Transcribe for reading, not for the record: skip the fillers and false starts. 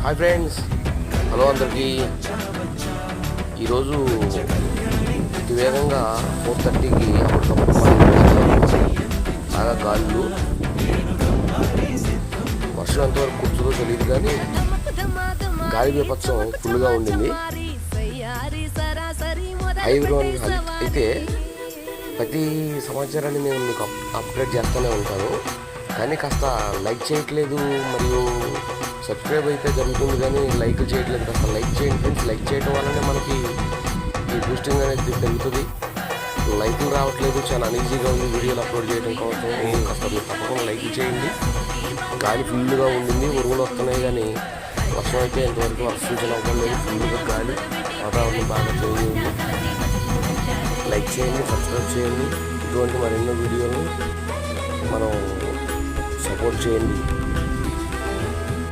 Hi friends, hello అందరికీ. ఈరోజు అతి వేగంగా 4:30కి అప్పటికప్పుడు బాగా గాలులు, వర్షం ఎంతవరకు కూర్చుందో తెలియదు కానీ గాలి బీభత్సం ఫుల్గా ఉండింది. అయితే ప్రతి సమాచారాన్ని నేను మీకు అప్డేట్ చేస్తూనే ఉంటాను, కానీ కాస్త లైక్ చేయట్లేదు, మరియు సబ్స్క్రైబ్ అయితే జరుగుతుంది కానీ లైక్ చేయట్లేదు. కాస్త లైక్ చేయండి ఫ్రెండ్స్. లైక్ చేయడం వల్లనే మనకి ఈ బూస్టింగ్ అనేది పెరుగుతుంది. లైకులు రావట్లేదు, చాలా అనీజీగా ఉంది వీడియోలు అప్లోడ్ చేయడం కోసం. కాస్త మీరు తప్పకుండా లైక్ చేయండి. గాలి ఫుల్గా ఉండింది, ఉరుములు వస్తున్నాయి కానీ వర్షం అయితే ఎంతవరకు వర్షించడం అవ్వలేదు. ఫుల్గా గాలి, వాతావరణం బాగా చేంజ్ ఉంది. లైక్ చేయండి, సబ్స్క్రైబ్ చేయండి. ఇటువంటి మరెన్నో వీడియోలు మనం సపోర్ట్ చేయండి.